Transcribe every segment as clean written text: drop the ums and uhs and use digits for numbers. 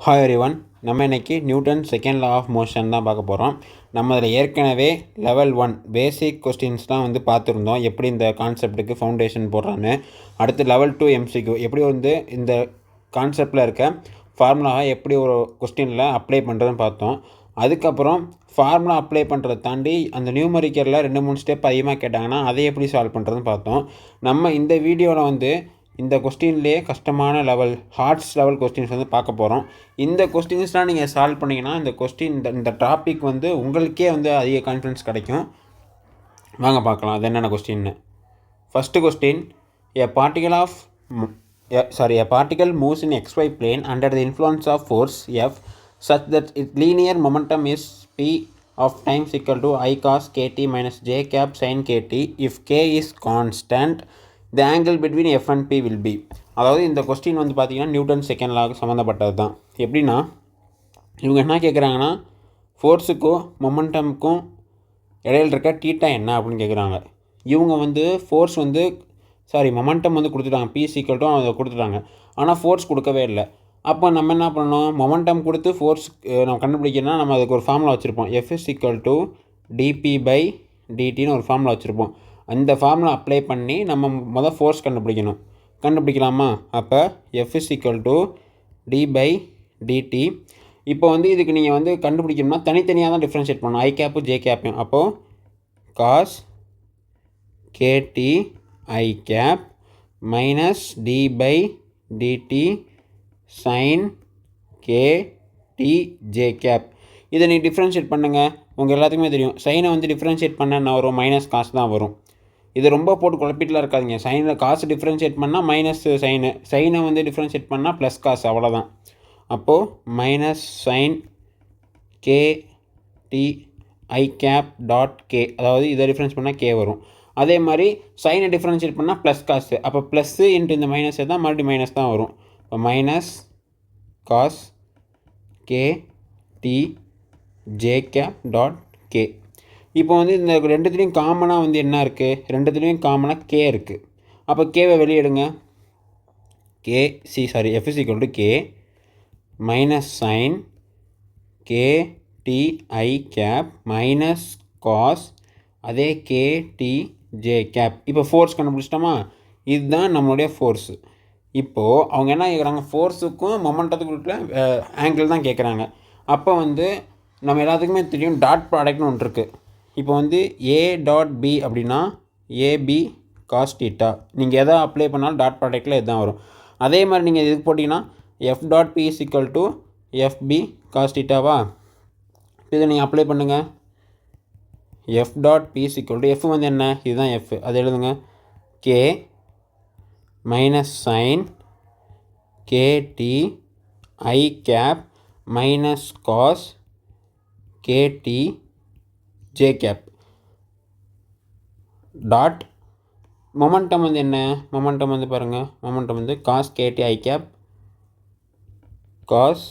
Hi everyone, நம்ம இன்றைக்கி Newton second law of motion தான் பார்க்க போகிறோம். நம்ம அதில் ஏற்கனவே லெவல் 1 பேசிக் கொஸ்டின்ஸ்லாம் பார்த்துருந்தோம். எப்படி இந்த கான்செப்ட்டுக்கு ஃபவுண்டேஷன் போடுறான்னு. அடுத்து லெவல் 2 எம்சிக்யூ எப்படி இந்த கான்செப்டில் இருக்க ஃபார்முலாவை எப்படி ஒரு கொஸ்டினில் அப்ளை பண்ணுறதுன்னு பார்த்தோம். அதுக்கப்புறம் ஃபார்முலா அப்ளை பண்ணுறதை தாண்டி அந்த நியூமரிக்கரில் 2-3 ஸ்டெப் அதிகமாக கேட்டாங்கன்னா அதை எப்படி சால்வ் பண்ணுறதுன்னு பார்த்தோம். நம்ம இந்த வீடியோவில் இந்த கொஸ்டின்லேயே கஷ்டமான லெவல் ஹார்ட்ஸ் லெவல் கொஸ்டின்ஸ் பார்க்க போகிறோம். இந்த கொஸ்டின்ஸ்லாம் நீங்கள் சால்வ் பண்ணிங்கன்னா இந்த டாபிக் உங்களுக்கே அதிக கான்ஃபிடன்ஸ் கிடைக்கும். வாங்க பார்க்கலாம் அது என்னென்ன கொஸ்டின்னு. First question, a particle moves in xy plane under the influence of force F such that its linear momentum is p of times equal to I cos kt minus j cap sin kt if k is constant the angle between f and p will be. அதாவது இந்த question பார்த்தீங்கன்னா Newton second லாவுக்கு சம்மந்தப்பட்டது தான். எப்படின்னா இவங்க என்ன கேட்குறாங்கன்னா ஃபோர்ஸுக்கும் மொமெண்டமுக்கும் இடையில இருக்க டீட்டா என்ன அப்படின்னு கேட்குறாங்க. இவங்க ஃபோர்ஸ் மொமெண்டம் கொடுத்துட்டாங்க, பி சீக்கிரம் அதை கொடுத்துட்டாங்க. ஆனால் ஃபோர்ஸ் கொடுக்கவே இல்லை. அப்போ நம்ம என்ன பண்ணணும், மொமெண்டம் கொடுத்து ஃபோர்ஸ் நம்ம கண்டுபிடிக்கணும்னா நம்ம அதுக்கு ஒரு ஃபார்முலா வச்சுருப்போம். F = dp/dt ஒரு ஃபார்முலா வச்சுருப்போம். அந்த ஃபார்முலா அப்ளை பண்ணி நம்ம ஃபோர்ஸ் கண்டுபிடிக்கலாமா? அப்போ F = d/dt. இப்போ இதுக்கு நீங்கள் கண்டுபிடிக்கணும்னா தனித்தனியாக தான் டிஃப்ரென்ஷியேட் பண்ணணும், ஐ கேப்பு ஜே கேப்பையும். அப்போது cos kt i cap minus d/dt sin kt j cap. இதை நீ டிஃப்ரென்ஷியேட் பண்ணுங்கள். உங்கள் எல்லாத்துக்குமே தெரியும், சைனை டிஃப்ரென்ஷியேட் பண்ண என்ன வரும், மைனஸ் காசு தான் வரும். இது ரொம்ப போட்டு குழப்பிட்டுலாம் இருக்காதிங்க. சைனில் காசு டிஃப்ரென்ஷியேட் பண்ணால் மைனஸ் சைனை டிஃப்ரென்ஷியேட் பண்ணால் ப்ளஸ் காசு, அவ்வளோதான். அப்போது minus sine kt i gap dot K, அதாவது இதை டிஃப்ரென்ஸ் பண்ணால் கே வரும். அதே மாதிரி சைனை டிஃப்ரென்ஷியேட் பண்ணால் ப்ளஸ் காசு, அப்போ ப்ளஸ்ஸு இன்ட்டு இந்த மைனஸ் தான் மறுபடியும் மைனஸ் தான் வரும். இப்போ minus cos kt j cap dot k. இப்போ இந்த ரெண்டுத்துலேயும் காமனாக என்ன இருக்குது, ரெண்டுத்துலேயும் காமனாக கே இருக்குது. அப்போ கேவை வெளியிடுங்க. F = k minus sine kt i cap minus cos அதே kt ஜே கேப். இப்போ ஃபோர்ஸ் கண்டுபிடிச்சிட்டோமா? இதுதான் நம்மளுடைய ஃபோர்ஸு. இப்போது அவங்க என்ன கேட்குறாங்க, ஃபோர்ஸுக்கும் மொமெண்டத்துக்கும் ஆங்கிள் தான் கேட்குறாங்க. அப்போ நம்ம எல்லாத்துக்குமே தெரியும் டாட் ப்ராடக்ட்னு ஒன்று இருக்குது. இப்போ a டாட் b அப்படின்னா ab காஸ் தீட்டா. நீங்கள் எதை அப்ளை பண்ணாலும் டாட் ப்ராடக்டில் இதுதான் வரும். அதே மாதிரி நீங்கள் இதுக்கு போட்டிங்கன்னா f dot p = fb cos தீட்டாவா. இதை நீங்கள் அப்ளை பண்ணுங்கள். f டாட் p = f என்ன, இதுதான் f, அது எழுதுங்க. k minus sine kt i cap minus cos kt j cap dot momentum என்ன, மொமெண்டம் பாருங்கள், momentum cos kt i cap cos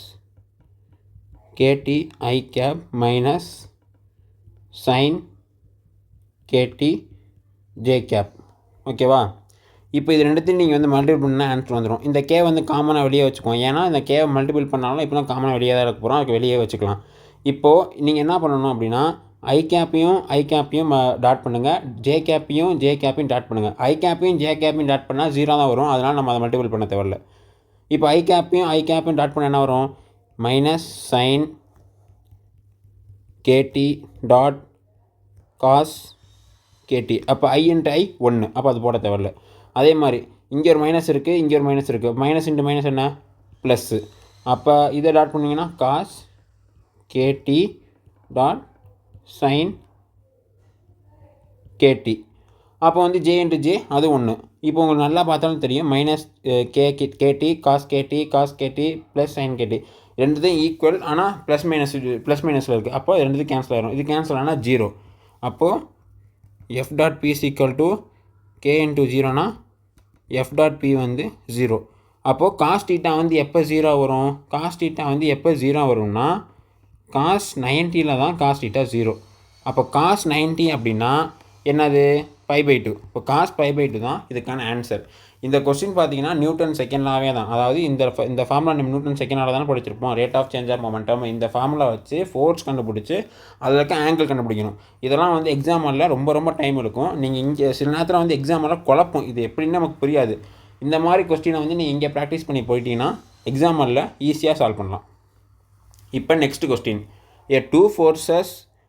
kt i cap minus sine kt j cap. ஓகேவா? இப்போ இது ரெண்டுத்தையும் நீங்கள் மல்டிபிள் பண்ணால் ஆன்சர் வந்துடும். இந்த கே காமனாக வெளியே வச்சுக்குவோம். ஏன்னா இந்த கேவை மல்டிபிள் பண்ணாலும் இப்போ தான் காமனாக வெளியே தான் இருக்க போகிறோம், அதுக்கு வெளியே வச்சுக்கலாம். இப்போது நீங்கள் என்ன பண்ணணும் அப்படின்னா ஐ கேப்பையும் டாட் பண்ணுங்கள், ஜே கேப்பையும் டாட் பண்ணுங்கள். ஐ கேப்பையும் டாட் பண்ணால் 0 தான் வரும், அதனால் நம்ம அதை மல்டிபிள் பண்ண தேவையில்ல. இப்போ ஐ கேப்பையும் டாட் பண்ண என்ன வரும், minus sine kt dot cos kt. அப்போ i இன்ட்டு i 1, அப்போ அது போட தேவையில்ல. அதே மாதிரி இங்கே ஒரு மைனஸ் இருக்குது, இங்கே ஒரு மைனஸ் இருக்குது. மைனஸ் இன்ட்டு மைனஸ் என்ன, ப்ளஸ்ஸு. அப்போ இதை டாட் பண்ணிங்கன்னா cos kt dot sine kt. அப்போ ஜே இன்ட்டு ஜே அது 1. இப்போ உங்களுக்கு நல்லா பார்த்தாலும் தெரியும், minus kt cos kt plus sine kt ரெண்டுத்தையும் ஈக்குவல். ஆனால் ப்ளஸ் மைனஸில் இருக்குது. அப்போ ரெண்டுத்தையும் கேன்சல் ஆகிடும். இது கேன்சல் ஆனால் 0. அப்போது f dot p = k into 0னா f டாட் p 0. அப்போது காஸ் தீட்டா எப்போ 0 வரும், காஸ் தீட்டா எப்போ 0 வரும்னா காஸ் 90ல் தான் காஸ் தீட்டா 0. அப்போ காஸ் 90 அப்படின்னா என்னது, π/2. இப்போ காஸ் π/2 தான் இதுக்கான ஆன்சர். இந்த கொஸ்டின் பார்த்தீங்கன்னா நியூட்டன் செகண்ட் லாவே தான். அதாவது இந்த ஃபார்முலா நம்ம நியூட்டன் செகண்ட் லாவில் தானே படிச்சிருப்போம். Rate of change of momentum இந்த ஃபார்முலா வச்சு ஃபோர்ஸ் கண்டுபிடிச்சி அதில் இருக்க ஆங்கிள் கண்டுபிடிக்கணும். இதெல்லாம் வந்து எக்ஸாம் ஹாலில் ரொம்ப டைம் இருக்கும். நீங்கள் இங்கே சில நேரத்தில் வந்து எக்ஸாம் ஹாலில் குழப்பம், இது எப்படின்னு நமக்கு புரியாது. இந்த மாதிரி கொஸ்டினை வந்து நீங்கள் இங்கே ப்ராக்டிஸ் பண்ணி போயிட்டீங்கன்னா எக்ஸாம் ஹாலில் ஈஸியாக சால்வ் பண்ணலாம். இப்போ next question, a two forces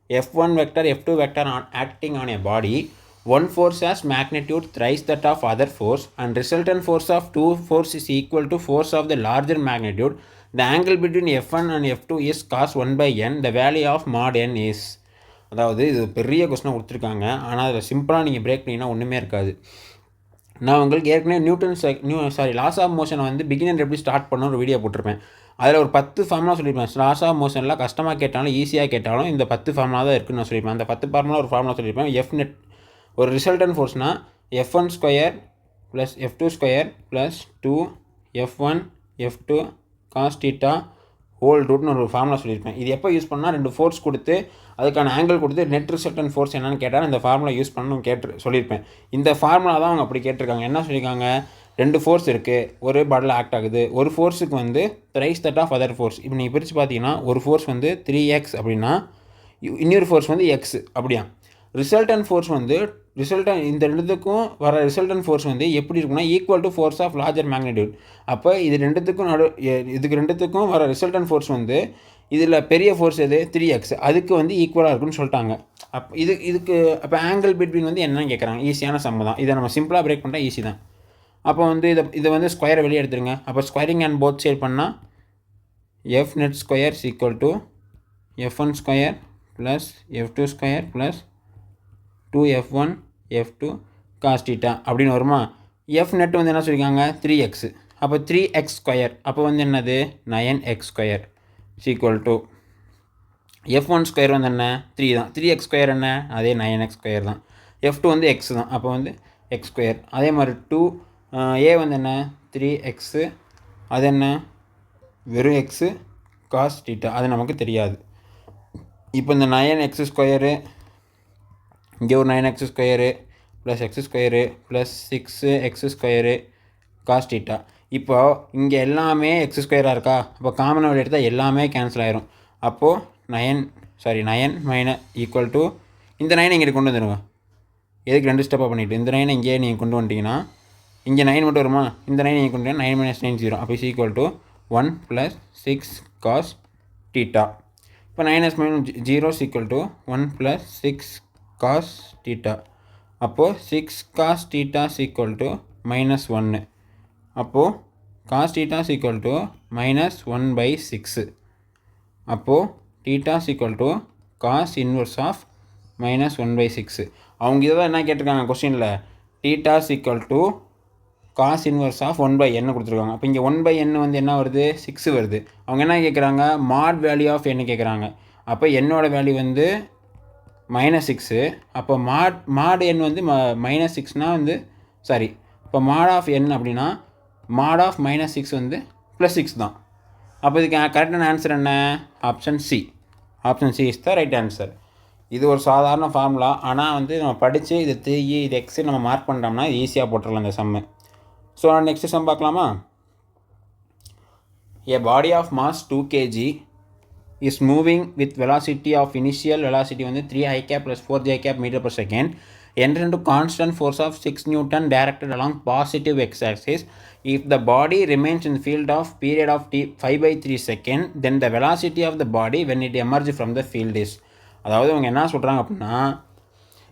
F1 vector F2 vector acting on a body, one force has magnitude thrice that of other force and resultant force of two force is equal to force of the larger magnitude. The angle between F1 and F2 is cos 1 by n. The value of mod n is. அதாவது இது பெரிய கொஸ்டினாக கொடுத்துருக்காங்க. ஆனால் அதில் சிம்பிளாக நீங்கள் break பண்ணிங்கன்னா ஒன்றுமே இருக்காது. நான் உங்களுக்கு ஏற்கனவே லாஸ் ஆஃப் மோஷனை வந்து பிகினர் எப்படி ஸ்டார்ட் பண்ண ஒரு வீடியோ போட்டிருப்பேன். அதில் ஒரு 10 ஃபார்முலா சொல்லியிருப்பேன். லாஸ் ஆஃப் மோஷனில் கஷ்டமாக கேட்டாலும் ஈஸியாக கேட்டாலும் இந்த 10 ஃபார்முலா தான் இருக்குன்னு நான் சொல்லியிருப்பேன். அந்த 10 ஃபார்முலா ஒரு ஃபார்முலா சொல்லியிருப்பேன். Fnet ஒரு ரிசல்டன் ஃபோர்ஸ்னால் F1 square plus F2 square plus 2 F1 F2 cos theta whole ரூட்னு ஒரு ஃபார்முலா சொல்லியிருப்பேன். இது எப்போ யூஸ் பண்ணால் 2 ஃபோர்ஸ் கொடுத்து அதுக்கான ஆங்கிள் கொடுத்து நெட் ரிசல்டன் ஃபோர்ஸ் என்னன்னு கேட்டால் இந்த ஃபார்முலா யூஸ் பண்ணணும் சொல்லியிருப்பேன். இந்த ஃபார்முலா தான் அவங்க அப்படி கேட்டிருக்காங்க. என்ன சொல்லியிருக்காங்க, 2 ஃபோர்ஸ் இருக்குது, ஒரு பாடியில் ஆக்ட் ஆகுது. ஒரு ஃபோர்ஸுக்கு வந்து thrice that of other force. இப்போ நீங்கள் பிரித்து பார்த்தீங்கன்னா ஒரு ஃபோர்ஸ் வந்து 3x அப்படின்னா இன்னொரு ஃபோர்ஸ் வந்து x அப்படியா. ரிசல்டன் ஃபோர்ஸ் வந்து இந்த ரெண்டுத்துக்கும் வர ரிசல்டன் ஃபோர்ஸ் வந்து எப்படி இருக்குன்னா equal to force of larger magnitude. அப்போ இதுக்கு ரெண்டுத்துக்கும் வர ரிசல்டன் ஃபோர்ஸ் வந்து இதில் பெரிய ஃபோர்ஸ் எது 3x, அதுக்கு வந்து ஈக்குவலாக இருக்குன்னு சொல்லிட்டாங்க. இதுக்கு அப்போ ஆங்கிள் பிட்வீன் வந்து என்னன்னு கேட்குறாங்க. ஈஸியான சம் தான். இதை நம்ம சிம்பிளாக பிரேக் பண்ணால் ஈஸி தான். அப்போ வந்து இதை வந்து ஸ்கொயரை வெளியே எடுத்துருங்க. அப்போ ஸ்கொயரிங் அண்ட் போத் சைட் பண்ணால் Fnet square equal to F1 square plus F2 square plus 2F1 F2 cos theta அப்படின்னு வருமா. Fnet வந்து என்ன சொல்லியிருக்காங்க 3x. அப்போ 3x ஸ்கொயர் அப்போ வந்து என்னது 9x square equal to F1 square வந்து என்ன 3 தான். 3x ஸ்கொயர் என்ன அதே 9x ஸ்கொயர் தான். F2 வந்து x தான். அப்போ வந்து x ஸ்கொயர். அதே மாதிரி 2a வந்து என்ன 3x, அது என்ன வெறும் x காஸ் தீட்டா, அது நமக்கு தெரியாது. இப்போ இந்த 9x ஸ்கொயரு இங்கே ஒரு 9x square plus x square plus 6x square cos theta. இப்போ இங்கே எல்லாமே x ஸ்கொயராக இருக்கா. அப்போ காமனாக வெளியே எடுத்தால் எல்லாமே கேன்சல் ஆயிரும். அப்போது 9 மைனஸ் ஈக்குவல் டு இந்த 9 இங்கே கொண்டு வந்துடுங்க. எதுக்கு 2 ஸ்டெப்பாக பண்ணிவிட்டு இந்த 9 இங்கே நீங்கள் கொண்டு வந்துட்டிங்கன்னா இங்கே 9 மட்டும் வருமா. இந்த 9 நீங்கள் கொண்டு 9 - 9 0. அப்போ ஈக்குவல் டு 1 + 6 காஸ் தீட்டா. இப்போ 9 - 0 ஈக்குவல் டு 1 + 6 காஸ் தீட்டா. அப்போது 6 காஸ் தீட்டா ஈக்குவல் டு -1. அப்போது காஸ் தீட்டா ஈக்குவல் டு -1/6. அப்போது theta equal to cos inverse of -1/6. அவங்க இதை தான் என்ன கேட்டிருக்காங்க கொஸ்டினில், theta equal to cos inverse of 1/n கொடுத்துருக்காங்க. அப்போ இங்கே 1/n வந்து என்ன வருது 6 வருது. அவங்க என்ன கேட்குறாங்க மாட் வேல்யூ ஆஃப் n கேட்குறாங்க. அப்போ என்னோட வேல்யூ வந்து -6. அப்போ மாட் n வந்து -6னால் வந்து இப்போ மாட் ஆஃப் n அப்படின்னா மாட் ஆஃப் -6 வந்து +6 தான். அப்போ இதுக்கு கரெக்டான ஆன்சர் என்ன option C. Option C is the right answer. இது ஒரு சாதாரண ஃபார்முலா. ஆனால் வந்து நம்ம படித்து இது 3 இது x நம்ம மார்க் பண்ணுறோம்னா இது ஈஸியாக போட்டுடலாம் இந்த சம்மு. ஸோ நெக்ஸ்ட் சம் பார்க்கலாமா. A body of mass 2 kg is moving with velocity of initial velocity வந்து 3i cap plus 4j cap meter per second enter into constant force of 6 Newton directed along positive x-axis. If the body remains in the field of period of t 5/3 second, then the velocity of the body when it emerges from the field is. அதாவது அவங்க என்ன சொல்கிறாங்க அப்படின்னா,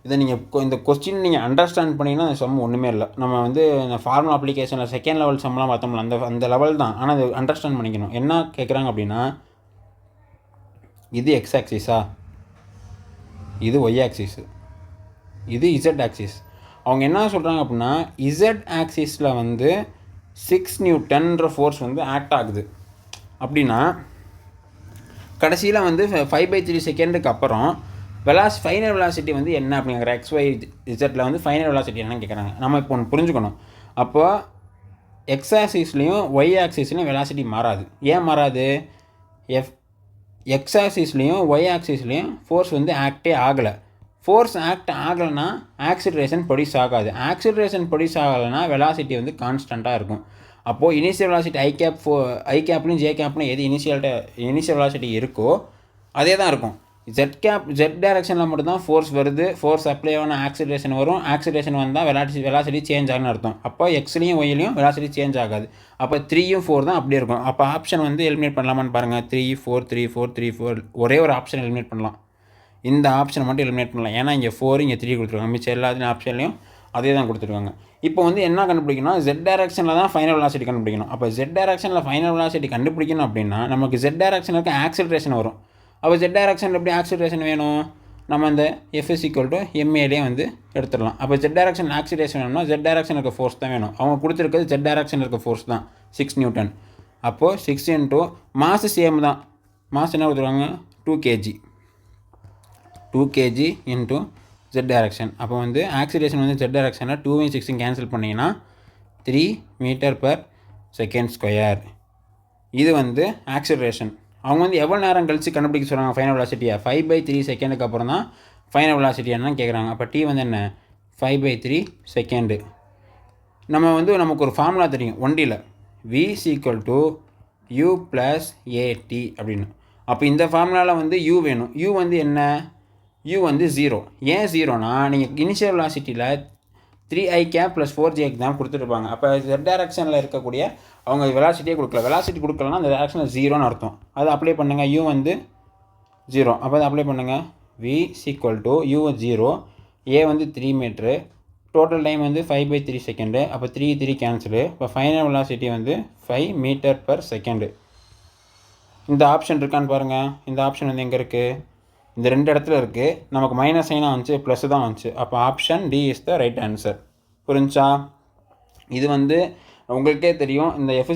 இதை நீங்கள் இந்த question நீங்கள் understand பண்ணிங்கன்னா அந்த சம் ஒன்றுமே இல்லை. நம்ம வந்து இந்த ஃபார்முலா அப்ளிகேஷனில் செகண்ட் லெவல் சம்லாம் பார்த்தோம்ல அந்த லெவல் தான். ஆனால் அது அண்டர்ஸ்டாண்ட் பண்ணிக்கணும். என்ன கேட்குறாங்க அப்படின்னா, இது எக்ஸ் ஆக்சிஸா, இது ஒய் ஆக்சிஸு, இது இசட் ஆக்சிஸ். அவங்க என்ன சொல்கிறாங்க அப்படின்னா இசட் ஆக்சிஸில் வந்து 6 நியூட்டன்ற ஃபோர்ஸ் வந்து ஆக்ட் ஆகுது. அப்படின்னா கடைசியில் வந்து 5/3 செகண்டுக்கு அப்புறம் ஃபைனல் வெலாசிட்டி வந்து என்ன அப்படிங்கிற XY Z வந்து ஃபைனல் வெலாசிட்டி என்னன்னு கேட்குறாங்க. நம்ம இப்போ ஒன்று புரிஞ்சுக்கணும். அப்போ எக்ஸ் ஆக்சிஸ்லேயும் ஒய் ஆக்சிஸ்லேயும் வெலாசிட்டி மாறாது. ஏன் மாறாது, எக்ஸ் ஆக்சிஸ்லேயும் ஒய் ஆக்சிஸ்லேயும் ஃபோர்ஸ் வந்து ஆக்டே ஆகலை. ஃபோர்ஸ் ஆக்ட் ஆகலைன்னா ஆக்சிலரேஷன் ப்ரொடியூஸ் ஆகாது. ஆக்சிலரேஷன் ப்ரொடியூஸ் ஆகலைன்னா வெலாசிட்டி வந்து கான்ஸ்டண்ட்டாக இருக்கும். அப்போது இனிஷியல் வெலாசிட்டி ஐ கேப்லையும் ஜே கேப்லையும் எது இனிஷியல் வெலாசிட்டி இருக்கோ அதே தான் இருக்கும். ஜெட் டைரக்ஷனில் மட்டும்தான் ஃபோர்ஸ் வருது, ஃபோர்ஸ் அப்ளை ஆன ஆக்சிலரேஷன் வரும், ஆக்சிலரேஷன் வந்தால் வெலாசிட்டி சேஞ்ச் ஆகுன்னு அர்த்தம். அப்போ எக்ஸ்லையும் ஒய்லையும் வெலாசிட்டி சேஞ்ச் ஆகாது. அப்போ 3யும் 4 தான் அப்படியே இருக்கும். அப்போ ஆப்ஷன் வந்து எலிமினேட் பண்ணலாமான்னு பாருங்கள். 3 4 3 4 3 4 ஒரே ஒரு ஆப்ஷன் எலிமினேட் பண்ணலாம். இந்த ஆப்ஷனை மட்டும் எலிமினேட் பண்ணலாம். ஏன்னா இங்கே 4 இங்கே 3 கொடுத்துருக்காங்க. மிச்சம் எல்லாத்துலேயும் ஆப்ஷன்லையும் அதே தான் கொடுத்துருக்காங்க. இப்போ வந்து என்ன கண்டுபிடிக்கணும், ஜெட் டைரக்ஷனில் தான் ஃபைனல் வெலாசிட்டி கண்டுபிடிக்கணும். அப்போ ஜெட் டைரக்ஷனில் ஃபைனல் வெலாசிட்டி கண்டுபிடிக்கணும் அப்படின்னா நமக்கு ஜெட் டைரக்ஷனுக்கு ஆக்சிலரேஷன் வரும். அப்போ ஜெட் டைரக்ஷனில் எப்படி ஆக்சிலரேஷன் வேணும், நம்ம அந்த F ma வந்து எடுத்துடலாம். அப்போ ஜெட் டைரக்ஷன் ஆக்சிலரேஷன் வேணும்னா ஜெட் டைரக்ஷன் இருக்க ஃபோர்ஸ் தான் வேணும். அவங்க கொடுத்துருக்கிறது ஜெட் டைரக்ஷன் இருக்க ஃபோர்ஸ் தான் 6 நியூட்டன். அப்போது 6 இன்ட்டு மாஸ் சேம் தான். மாஸ் என்ன கொடுத்துருவாங்க 2 kg. 2 kg into jet direction. அப்போ வந்து ஆக்சிலரேஷன் வந்து ஜெட் டைரக்ஷனில் 2 6 கேன்சல் பண்ணிங்கன்னா 3 m/s². இது வந்து ஆக்சிலரேஷன். அவங்க வந்து எவ்வளோ நேரம் கழித்து கண்டுபிடிக்க சொல்கிறாங்க ஃபைனல் வெலாசிட்டியை, 5/3 செகண்டுக்கு அப்புறம் தான் ஃபைனல் வெலாசிட்டி என்னன்னு கேட்குறாங்க. அப்போ டி வந்து என்ன 5/3 செகண்டு. நமக்கு ஒரு ஃபார்முலா தெரியும் 1Dயில், v = u + at அப்படின்னு. அப்போ இந்த ஃபார்முலாவில் வந்து u வேணும். u வந்து என்ன, u வந்து 0. ஏன் 0னா நீங்கள் இனிஷியல் வெலாசிட்டியில் 3i cap + 4j தான் கொடுத்துருப்பாங்க. அப்போ ஜெட் டைரக்ஷனில் இருக்கக்கூடிய அவங்க வெலாசிட்டியே கொடுக்கல. வெலாசிட்டி கொடுக்கலன்னா அந்த டைரக்ஷனில் 0ன்னு அர்த்தம். அதை அப்ளை பண்ணுங்கள். u வந்து 0. அப்போ அதை அப்ளை பண்ணுங்கள். v = u 0, a வந்து 3 மீட்ரு, டோட்டல் டைம் வந்து 5/3 செகண்டு. அப்போ 3 3 கேன்சலு. இப்போ ஃபைனல் வெலாசிட்டி வந்து 5 m/s. இந்த ஆப்ஷன் இருக்கான்னு பாருங்கள். இந்த ஆப்ஷன் வந்து எங்கே இருக்குது, இந்த 2 இடத்துல இருக்குது. நமக்கு மைனஸ் சைனாக வந்துச்சு, ப்ளஸ் தான் வந்துச்சு. அப்போ option D is the right answer. புரிஞ்சா? இது வந்து உங்களுக்கே தெரியும். இந்த F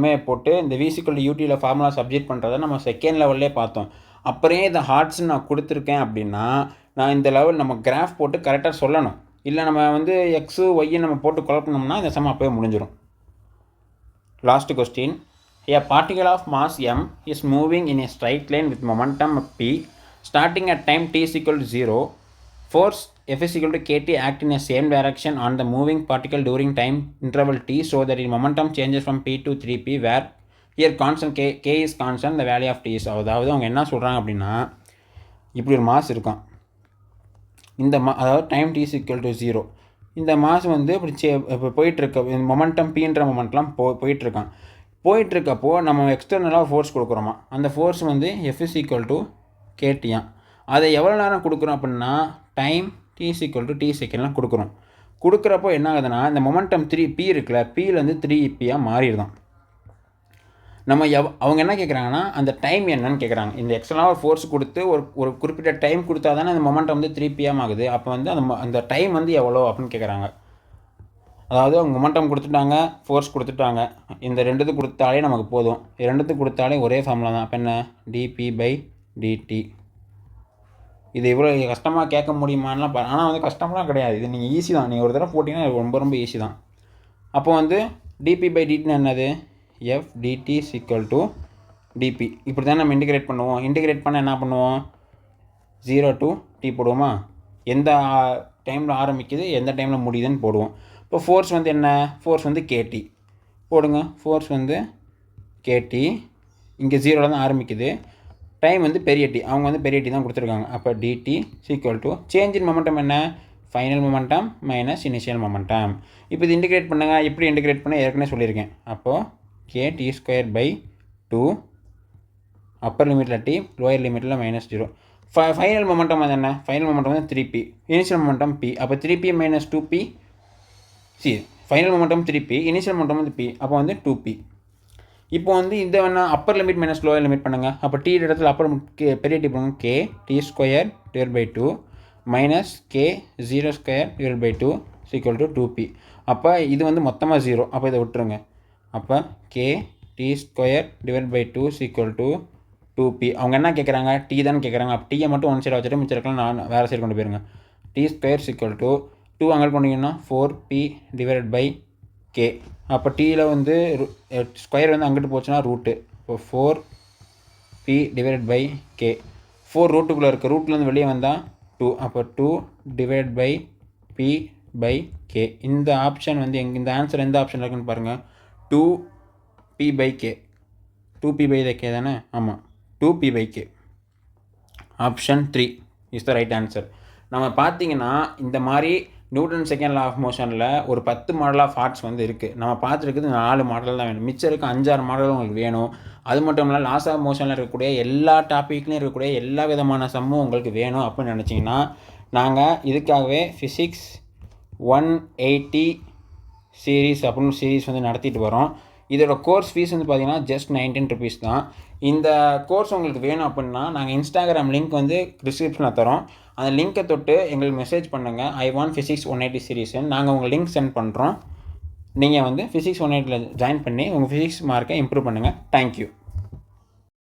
ma போட்டு இந்த v utயில் ஃபார்முலா சப்ஜெக்ட் பண்ணுறதை நம்ம செகண்ட் லெவல்லே பார்த்தோம். அப்புறம் இந்த ஹார்ட்ஸ் நான் கொடுத்துருக்கேன் அப்படின்னா நான் இந்த லெவல் நம்ம கிராஃப் போட்டு கரெக்டாக சொல்லணும். இல்லை நம்ம வந்து எக்ஸு ஒய்யை நம்ம போட்டு குழப்பினோம்னா இந்த சம் அப்போயே முடிஞ்சிடும். Last question. A particle of mass m is moving in a straight line with momentum p starting at time t = 0. Force F = kt act in the same direction on the moving particle during time interval t so that its momentum changes from p to 3p where here constant k is constant, the value of t is. அதாவது அவங்க என்ன சொல்கிறாங்க அப்படின்னா, இப்படி ஒரு mass இருக்கான். இந்த அதாவது டைம் t = 0. இந்த மாஸ் வந்து இப்படி இப்போ போயிட்டுருக்க மொமெண்டம் பீன்ற மொமெண்ட்லாம் போயிட்டுருக்கான். போயிட்டுருக்கப்போ நம்ம எக்ஸ்டர்னலாக ஃபோர்ஸ் கொடுக்குறோமா, அந்த ஃபோர்ஸ் வந்து F = kt. அதை எவ்வளோ நேரம் கொடுக்குறோம் அப்படின்னா டைம் t = t செகண்ட்லாம் கொடுக்குறோம். கொடுக்குறப்போ என்ன ஆகுதுன்னா இந்த மொமெண்டம் 3p இருக்குல்ல, pலேருந்து 3p மாறிடுதான். நம்ம அவங்க என்ன கேட்குறாங்கன்னா அந்த டைம் என்னன்னு கேட்குறாங்க. இந்த எக்ஸ்டர்னலாக ஃபோர்ஸ் கொடுத்து ஒரு குறிப்பிட்ட டைம் கொடுத்தா தானே அந்த மொமெண்டம் வந்து 3p ஆகுது. அப்போ வந்து அந்த டைம் வந்து எவ்வளோ அப்படின்னு கேட்குறாங்க. அதாவது அவங்க மொமெண்டம் கொடுத்துட்டாங்க, ஃபோர்ஸ் கொடுத்துட்டாங்க. இந்த ரெண்டுத்துக்கு கொடுத்தாலே நமக்கு போதும். ரெண்டுத்துக்கு கொடுத்தாலே ஒரே ஃபார்முலா தான். அப்போ என்ன dp/dt. இது இவ்வளோ கஷ்டமாக கேட்க முடியுமான்லாம் ஆனால் வந்து கஷ்டம்லாம் கிடையாது. இது நீங்கள் ஈஸி தான். நீங்கள் ஒரு தடவை போட்டிங்கன்னா ரொம்ப ரொம்ப ஈஸி தான். அப்போ வந்து dp/dtன்னு என்னது, f dt = dp. இப்படி தான் நம்ம இன்டிகிரேட் பண்ணுவோம். இன்டிகிரேட் பண்ண என்ன பண்ணுவோம், 0 to t போடுவோமா, எந்த டைமில் ஆரம்பிக்குது எந்த டைமில் முடியுதுன்னு போடுவோம். இப்போ ஃபோர்ஸ் வந்து என்ன, ஃபோர்ஸ் வந்து kt போடுங்க. ஃபோர்ஸ் வந்து kt இங்கே 0ல் தான் ஆரம்பிக்குது. டைம் வந்து பெரிய டி, அவங்க வந்து பெரிய டி தான் கொடுத்துருக்காங்க. அப்போ dt = சேஞ்ச் இன் மொமெண்டம் என்ன, final momentum minus initial momentum. இப்போ இது இன்டிகிரேட் பண்ணுங்கள். எப்படி இன்டிகிரேட் பண்ண ஏற்கனவே சொல்லியிருக்கேன். அப்போது kt²/2 அப்பர் லிமிட்டில் t, லோயர் லிமிட்டில் -0. ஃபைனல் மொமெண்டம் அது என்ன, ஃபைனல் மொமெண்டம் வந்து 3p, இனிஷியல் மொமெண்டம் p. அப்போ 3p - 2p, final momentum 3p, initial momentum வந்து p, அப்போ வந்து 2p. இப்போ வந்து இந்த வேணா upper limit minus lower limit பண்ணுங்கள். அப்போ t இடத்துல அப்பர் பெரிய டி பண்ணுங்க. kt² minus k02/2 = 2p. அப்போ இது வந்து மொத்தமாக 0. அப்போ இதை விட்டுருங்க. அப்போ kt²/2 = 2p. அவங்க என்ன கேட்குறாங்க, டி தான் கேட்குறாங்க. அப்போ டீயை மட்டும் ஒன் சைடு வச்சுட்டு மிச்சம் இருக்கலாம் நான் வேறு சைடு கொண்டு போயிருங்க. t² = 2 அங்கே பண்ணிங்கன்னா 4p/k. அப்போ டீயில் வந்து ஸ்கொயர் வந்து அங்கிட்டு போச்சுன்னா ரூட்டு. இப்போ 4p/k. 4 ரூட்டுக்குள்ளே இருக்குது. ரூட்லேருந்து வெளியே வந்தால் 2. அப்போ 2 divide by P by K. இந்த ஆப்ஷன் வந்து இந்த ஆன்சர் எந்த ஆப்ஷன் இருக்குன்னு பாருங்கள். 2p by k. 2p by k தானே? ஆமாம், 2p by k. Option 3 is the right answer. நம்ம பார்த்தீங்கன்னா இந்த மாதிரி நியூட்டன் செகண்ட் லா ஆஃப் மோஷனில் ஒரு 10 மாடல் ஆஃப் ஆர்ட்ஸ் வந்து இருக்குது. நம்ம பார்த்துருக்குது 4 மாடல் தான் வேணும். மிச்சம் இருக்க 5-6 மாடல் உங்களுக்கு வேணும். அது மட்டும் இல்லாமல் லாஸ் ஆஃப் மோஷனில் இருக்கக்கூடிய எல்லா டாப்பிக்லையும் இருக்கக்கூடிய எல்லா விதமான சம்மும் உங்களுக்கு வேணும் அப்படின்னு நினச்சிங்கன்னா நாங்கள் இதுக்காகவே ஃபிசிக்ஸ் 180 சீரீஸ் அப்படின்னு சீரீஸ் வந்து நடத்திட்டு வரோம். இதோட கோர்ஸ் ஃபீஸ் வந்து பார்த்திங்கன்னா ஜஸ்ட் 19 rupees தான். இந்த கோர்ஸ் உங்களுக்கு வேணும் அப்படின்னா நாங்கள் இன்ஸ்டாகிராம் லிங்க் வந்து டிஸ்கிரிப்ஷனில் தரோம். அந்த லிங்க்கை தொட்டு எங்களுக்கு மெசேஜ் பண்ணுங்கள். ஐ வாண்ட் ஃபிசிக்ஸ் 180 சீரீஸ்ன்னு நாங்கள் உங்கள் லிங்க் சென்ட் பண்ணுறோம். நீங்கள் வந்து ஃபிசிக்ஸ் 180 ஜாயின் பண்ணி உங்கள் ஃபிசிக்ஸ் மார்க்கை இம்ப்ரூவ் பண்ணுங்கள். தேங்க்யூ.